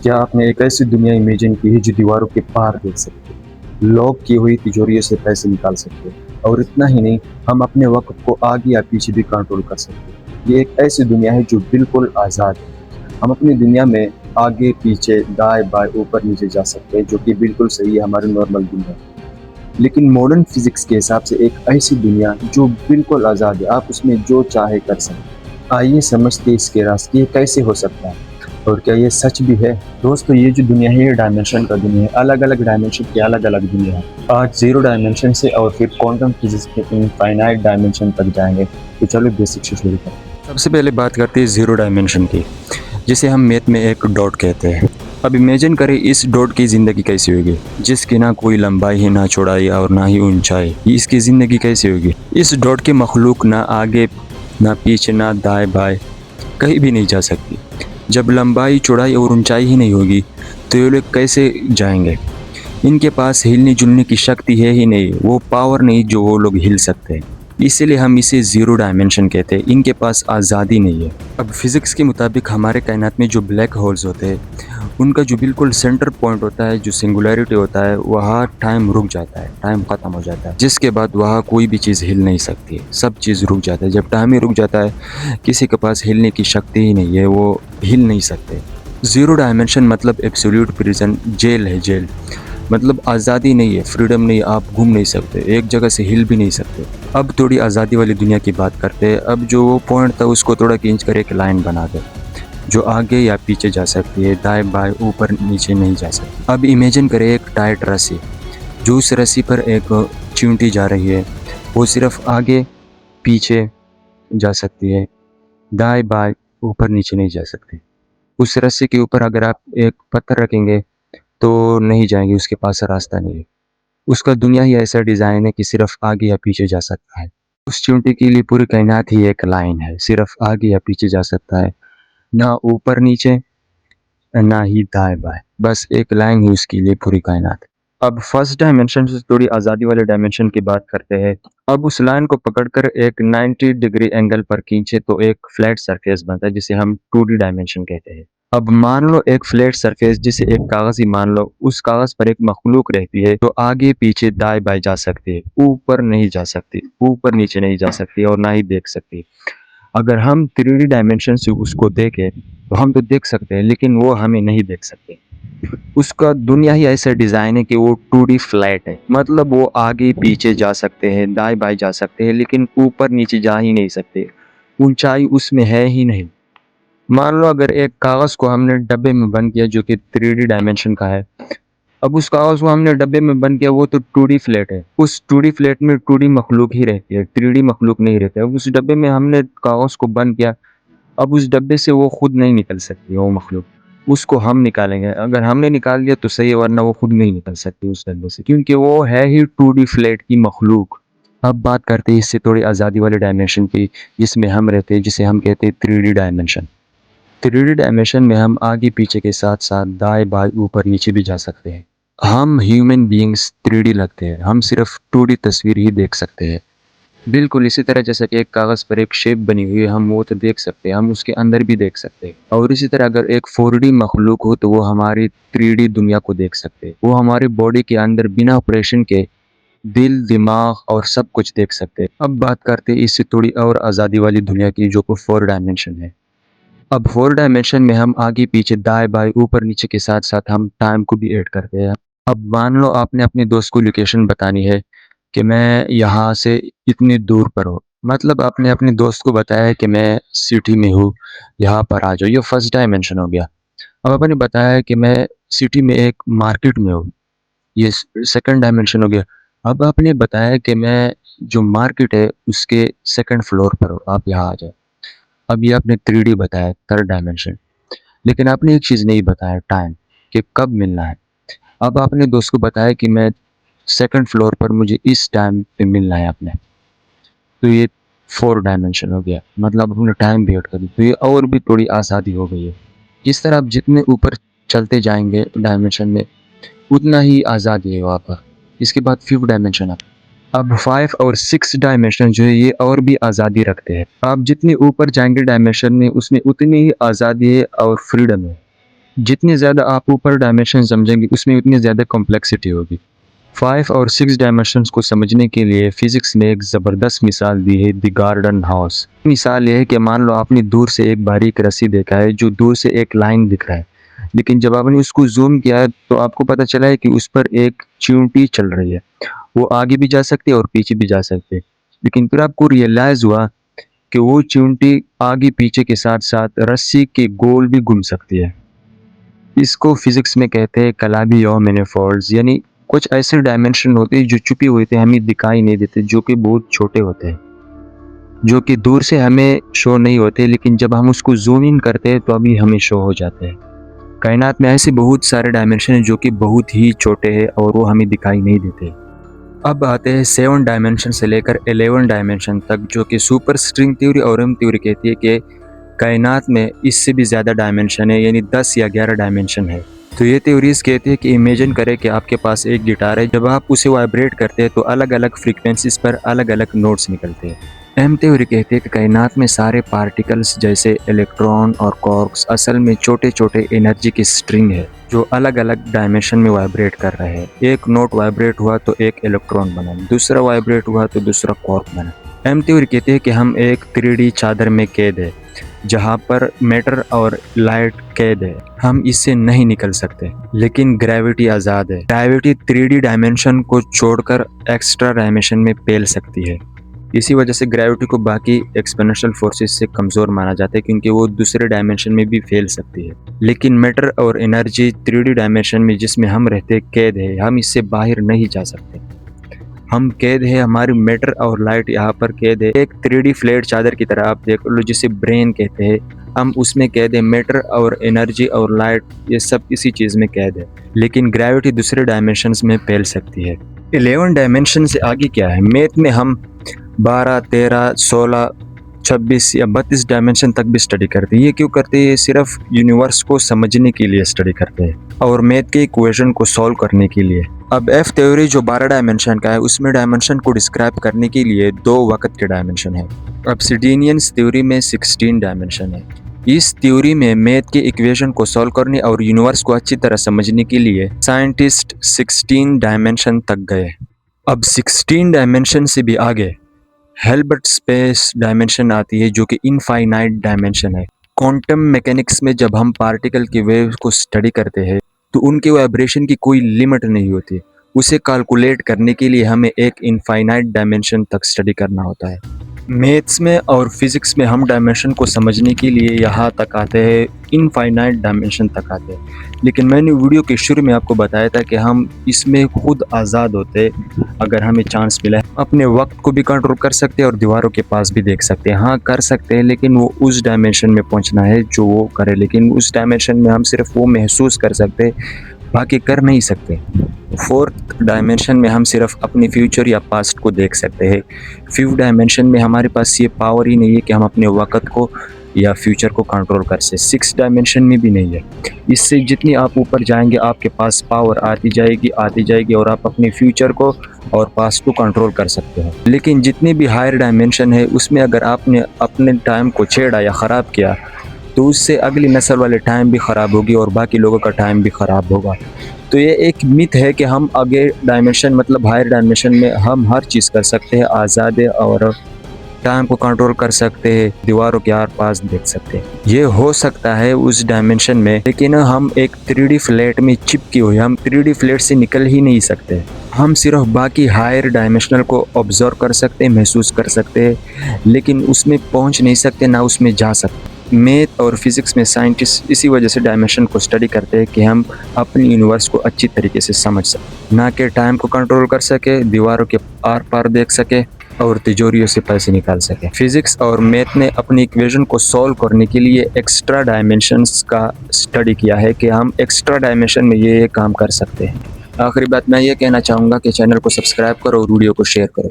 क्या आपने एक ऐसी दुनिया इमेजिन की है जो दीवारों के पार देख सकते हो, लॉक की हुई तिजोरियों से पैसे निकाल सकते हो और इतना ही नहीं, हम अपने वक्त को आगे या पीछे भी कंट्रोल कर सकते हैं। ये एक ऐसी दुनिया है जो बिल्कुल आज़ाद है। हम अपनी दुनिया में आगे पीछे दाएं बाएं ऊपर नीचे जा सकते हैं, जो कि बिल्कुल सही है हमारी नॉर्मल दुनिया। लेकिन मॉडर्न फिजिक्स के हिसाब से एक ऐसी दुनिया जो बिल्कुल आज़ाद है, आप उसमें जो चाहे कर सकते। आइए समझते हैं इसके रास्ते ये कैसे हो सकता है और क्या ये सच भी है। दोस्तों, ये जो दुनिया है ये डायमेंशन का दुनिया है। अलग अलग डायमेंशन की अलग अलग दुनिया है। आज जीरो डायमेंशन से और फिर क्वांटम फिजिक्स के इनफाइनाइट डायमेंशन तक जाएंगे। तो चलो बेसिक से शुरू करें। सबसे पहले बात करते हैं जीरो डायमेंशन की, जिसे हम मैथ में एक डॉट कहते हैं। अब इमेजिन करें इस डॉट की ज़िंदगी कैसी होगी, जिसकी ना कोई लंबाई है, ना चौड़ाई और ना ही ऊंचाई। इसकी ज़िंदगी कैसी होगी? इस डॉट की मखलूक ना आगे ना पीछे ना दाएं बाएं कहीं भी नहीं जा सकती। जब लंबाई चौड़ाई और ऊंचाई ही नहीं होगी तो ये लोग कैसे जाएंगे? इनके पास हिलने जुलने की शक्ति है ही नहीं, वो पावर नहीं जो वो लोग हिल सकते हैं। इसीलिए हम इसे ज़ीरो डायमेंशन कहते हैं। इनके पास आज़ादी नहीं है। अब फिज़िक्स के मुताबिक हमारे कायनात में जो ब्लैक होल्स होते हैं, उनका जो बिल्कुल सेंटर पॉइंट होता है, जो सिंगुलैरिटी होता है, वहाँ टाइम रुक जाता है, टाइम ख़त्म हो जाता है, जिसके बाद वहाँ कोई भी चीज़ हिल नहीं सकती है। सब चीज़ रुक जाता है। जब टाइम ही रुक जाता है, किसी के पास हिलने की शक्ति ही नहीं है, वो हिल नहीं सकते। ज़ीरो डायमेंशन मतलब एब्सोल्यूट प्रिजन, जेल है, जेल। मतलब आज़ादी नहीं है, फ्रीडम नहीं, आप घूम नहीं सकते, एक जगह से हिल भी नहीं सकते। अब थोड़ी आज़ादी वाली दुनिया की बात करते हैं। अब जो वो पॉइंट था उसको थोड़ा खींच कर एक लाइन बना दे, जो आगे या पीछे जा सकती है, दाएं बाएं ऊपर नीचे नहीं जा सकती। अब इमेजिन करें एक टाइट रस्सी, जो उस रस्सी पर एक चींटी जा रही है। वो सिर्फ आगे पीछे जा सकती है, दाएं बाएं ऊपर नीचे नहीं जा सकती। उस रस्सी के ऊपर अगर आप एक पत्थर रखेंगे तो नहीं जाएंगे, उसके पास रास्ता नहीं है। उसका दुनिया ही ऐसा डिज़ाइन है कि सिर्फ आगे या पीछे जा सकता है। उस चींटी के लिए पूरी कायनात ही एक लाइन है, सिर्फ आगे या पीछे जा सकता है, ना ऊपर नीचे ना ही दाएं बाएं, बस एक लाइन ही उसके लिए पूरी कायनात। अब फर्स्ट डायमेंशन से थोड़ी आज़ादी वाले डायमेंशन की बात करते हैं। अब उस लाइन को पकड़कर एक 90 डिग्री एंगल पर खींचे तो एक फ्लैट सरफेस बनता है, जिसे हम 2D डायमेंशन कहते हैं। अब मान लो एक फ्लैट सरफेस, जिसे एक कागज ही मान लो, उस कागज पर एक मखलूक रहती है जो आगे पीछे दाएं बाएं जा सकती है, ऊपर नहीं जा सकती, ऊपर नीचे नहीं जा सकती और ना ही देख सकती। अगर हम 3D डायमेंशन से उसको देखें तो हम तो देख सकते हैं, लेकिन वो हमें नहीं देख सकते। उसका दुनिया ही ऐसा डिज़ाइन है कि वो 2D फ्लैट है। मतलब वो आगे पीछे जा सकते हैं, दाएं बाएं जा सकते हैं, लेकिन ऊपर नीचे जा ही नहीं सकते। ऊंचाई उसमें है ही नहीं। मान लो अगर एक कागज को हमने डब्बे में बंद किया, जो कि 3D डायमेंशन का है। अब उस कागज को हमने डब्बे में बंद किया, वो तो 2D फ्लैट है। उस 2D फ्लैट में 2D मखलूक ही रहती है, 3D मखलूक नहीं रहता है। उस डब्बे में हमने कागज को बंद किया, अब उस डब्बे से वो खुद नहीं निकल सकती वो मखलूक। उसको हम निकालेंगे। अगर हमने निकाल दिया तो सही है, वरना वो खुद नहीं निकल सकती उस डब्बे से, क्योंकि वो है ही 2D फ्लैट की मखलूक। अब बात करते हैं इससे थोड़ी आज़ादी वाले डायमेंशन की, जिसमें हम रहते हैं, जिसे हम कहते हैं 3D डायमेंशन। 3D डायमेंशन में हम आगे पीछे के साथ साथ दाएं बाएं ऊपर नीचे भी जा सकते हैं। हम ह्यूमन बीइंग्स 3D लगते हैं, हम सिर्फ 2D तस्वीर ही देख सकते हैं। बिल्कुल इसी तरह जैसा कि एक कागज़ पर एक शेप बनी हुई है, हम वो तो देख सकते हैं, हम उसके अंदर भी देख सकते हैं। और इसी तरह अगर एक 4D मखलूक हो तो वो हमारी 3D दुनिया को देख सकते हैं। वो हमारी बॉडी के अंदर बिना ऑपरेशन के दिल, दिमाग और सब कुछ देख सकते हैं। अब बात करते हैं इससे थोड़ी और आज़ादी वाली दुनिया की, जो कि 4 डायमेंशन है। अब 4 डायमेंशन में हम आगे पीछे दाएं बाएं ऊपर नीचे के साथ साथ हम टाइम को भी ऐड करते हैं। अब मान लो आपने अपने दोस्त को लोकेशन बतानी है कि मैं यहाँ से इतनी दूर पर हूँ। मतलब आपने अपने दोस्त को बताया है कि मैं सिटी में हूँ, यहाँ पर आ जाओ। ये फर्स्ट डायमेंशन हो गया। अब आपने बताया है कि मैं सिटी में एक मार्केट में हूँ, ये सेकंड डायमेंशन हो गया। अब आपने बताया है कि मैं जो मार्केट है उसके सेकंड फ्लोर पर हूँ, आप यहाँ आ जाओ। अब ये आपने 3D बताया, थर्ड डायमेंशन। लेकिन आपने एक चीज़ नहीं बताया, टाइम, कि कब मिलना है। अब आपने दोस्त को बताया कि मैं सेकंड फ्लोर पर, मुझे इस टाइम पे मिलना है आपने। तो ये 4 डायमेंशन हो गया, मतलब हमने टाइम भी ऐड कर दी, तो ये और भी थोड़ी आज़ादी हो गई है। इस तरह आप जितने ऊपर चलते जाएंगे डायमेंशन में, उतना ही आज़ादी है वहाँ पर। इसके बाद 5th डायमेंशन अब 5 और 6 डायमेंशन जो है ये और भी आज़ादी रखते हैं। आप जितने ऊपर जाएंगे डायमेंशन में, उसमें उतनी ही आज़ादी है और फ्रीडम है। जितने ज़्यादा आप ऊपर डायमेंशन समझेंगे उसमें उतनी ज़्यादा कॉम्प्लेक्सिटी होगी। 5 और 6 डायमेंशंस को समझने के लिए फिज़िक्स ने एक ज़बरदस्त मिसाल दी है, द गार्डन हाउस। मिसाल ये है कि मान लो आपने दूर से एक बारीक रस्सी देखा है जो दूर से एक लाइन दिख रहा है, लेकिन जब आपने उसको ज़ूम किया तो आपको पता चला है कि उस पर एक चींटी चल रही है। वो आगे भी जा सकती है और पीछे भी जा सकती है। लेकिन फिर आपको रियलाइज़ हुआ कि वो चींटी आगे पीछे के साथ-साथ रस्सी के गोल भी घूम सकती है। इसको फिज़िक्स में कहते हैं कलाबी और मैनिफोल्ड्स, यानी कुछ ऐसे डायमेंशन होते हैं जो छुपे हुए थे, हमें दिखाई नहीं देते, जो कि बहुत छोटे होते हैं, जो कि दूर से हमें शो नहीं होते, लेकिन जब हम उसको ज़ूम इन करते हैं तो अभी हमें शो हो जाते हैं। कायनात में ऐसे बहुत सारे डायमेंशन हैं जो कि बहुत ही छोटे हैं और वो हमें दिखाई नहीं देते। अब आते हैं 7 डायमेंशन से लेकर 11 डायमेंशन तक, जो कि सुपर स्ट्रिंग थ्योरी और एम थ्योरी कहती है कि कायनात में इससे भी ज़्यादा डायमेंशन है, यानी 10 या 11 डायमेंशन है। तो ये थ्योरीज कहती है कि इमेजिन करें कि आपके पास एक गिटार है, जब आप उसे वाइब्रेट करते हैं तो अलग अलग फ्रीक्वेंसीज पर अलग अलग नोट्स निकलते हैं। एम थ्योरी कहती है कि कायनात में सारे पार्टिकल्स जैसे इलेक्ट्रॉन और क्वार्क्स असल में छोटे छोटे एनर्जी की स्ट्रिंग है जो अलग अलग डायमेंशन में वाइब्रेट कर रहे हैं। एक नोट वाइब्रेट हुआ तो एक इलेक्ट्रॉन बना, दूसरा वाइब्रेट हुआ तो दूसरा क्वार्क बना। एम थ्योरी कहती है कि हम एक 3D चादर में कैद है जहाँ पर मैटर और लाइट कैद है, हम इससे नहीं निकल सकते। लेकिन ग्रेविटी आज़ाद है। ग्रेविटी 3D डायमेंशन को छोड़कर एक्स्ट्रा डायमेंशन में फैल सकती है। इसी वजह से ग्रेविटी को बाकी एक्सपोनेंशियल फोर्सेस से कमज़ोर माना जाता है, क्योंकि वो दूसरे डायमेंशन में भी फैल सकती है। लेकिन मैटर और एनर्जी 3D डायमेंशन में जिसमें हम रहते कैद है, हम इससे बाहर नहीं जा सकते। हम कैद है, हमारी मैटर और लाइट यहाँ पर कैद है, एक 3D फ्लैट चादर की तरह आप देख लो, जिसे ब्रेन कहते हैं। हम उसमें कैद है, मैटर और एनर्जी और लाइट ये सब इसी चीज़ में कैद है। लेकिन ग्रेविटी दूसरे डायमेंशंस में फैल सकती है। 11 डायमेंशन से आगे क्या है? मैथ में हम 12, 13, 16, 26 या 32 डायमेंशन तक भी स्टडी करते हैं। ये क्यों करते हैं? ये सिर्फ यूनिवर्स को समझने के लिए स्टडी करते हैं और मैथ के इक्वेशन को सॉल्व करने के लिए। अब एफ थ्योरी जो 12 डायमेंशन का है, उसमें डायमेंशन को डिस्क्राइब करने के लिए 2 वक्त के डायमेंशन है। ऑब्सिडियन थ्योरी में 16 डायमेंशन है। इस थ्योरी में मैथ के इक्वेशन को सॉल्व करने और यूनिवर्स को अच्छी तरह समझने के लिए साइंटिस्ट 16 डायमेंशन तक गए। अब 16 डायमेंशन से भी आगे हिल्बर्ट स्पेस डायमेंशन आती है, जो कि इनफाइनाइट डायमेंशन है। क्वांटम मैकेनिक्स में जब हम पार्टिकल की वेव को स्टडी करते हैं तो उनके वाइब्रेशन की कोई लिमिट नहीं होती। उसे कैलकुलेट करने के लिए हमें एक इनफाइनाइट डायमेंशन तक स्टडी करना होता है। मैथ्स में और फिजिक्स में हम डायमेंशन को समझने के लिए यहाँ तक आते हैं, इनफाइनाइट डायमेंशन तक आते हैं। लेकिन मैंने वीडियो के शुरू में आपको बताया था कि हम इसमें खुद आज़ाद होते, अगर हमें चांस मिला अपने वक्त को भी कंट्रोल कर सकते हैं और दीवारों के पास भी देख सकते हैं। हाँ कर सकते हैं, लेकिन वो उस डायमेंशन में पहुँचना है जो वो करे। लेकिन उस डायमेंशन में हम सिर्फ वो महसूस कर सकते हैं, बाकी कर नहीं सकते। 4th डायमेंशन में हम सिर्फ अपनी फ्यूचर या पास्ट को देख सकते हैं। 5th डायमेंशन में हमारे पास ये पावर ही नहीं है कि हम अपने वक्त को या फ्यूचर को कंट्रोल कर सकें। 6th डायमेंशन में भी नहीं है। इससे जितनी आप ऊपर जाएंगे आपके पास पावर आती जाएगी और आप अपने फ्यूचर को और पास्ट को कंट्रोल कर सकते हैं। लेकिन जितनी भी हायर डायमेंशन है उसमें अगर आपने अपने टाइम को छेड़ा या ख़राब किया तो उससे अगली नस्ल वाले टाइम भी ख़राब होगी और बाकी लोगों का टाइम भी ख़राब होगा। तो ये एक मिथ है कि हम आगे डायमेंशन मतलब हायर डायमेंशन में हम हर चीज़ कर सकते हैं, आज़ाद है और टाइम को कंट्रोल कर सकते हैं, दीवारों के आर पास देख सकते हैं। ये हो सकता है उस डायमेंशन में, लेकिन हम एक 3D फ्लैट में चिपके हुए, हम 3D फ्लैट से निकल ही नहीं सकते। हम सिर्फ बाकी हायर डायमेंशनल को ऑब्जर्व कर सकते हैं, महसूस कर सकते हैं, लेकिन उसमें पहुंच नहीं सकते, ना उसमें जा सकते। मैथ और फिज़िक्स में साइंटिस्ट इसी वजह से डायमेंशन को स्टडी करते हैं कि हम अपनी यूनिवर्स को अच्छी तरीके से समझ सकें, ना कि टाइम को कंट्रोल कर सके, दीवारों के आर पार देख सके और तिजोरियों से पैसे निकाल सके। फिज़िक्स और मैथ ने अपनी इक्वेशन को सॉल्व करने के लिए एक्स्ट्रा डायमेंशंस का स्टडी किया है कि हम एक्स्ट्रा डायमेंशन में ये काम कर सकते हैं। आखिरी बात मैं ये कहना चाहूँगा कि चैनल को सब्सक्राइब करो और वीडियो को शेयर करो।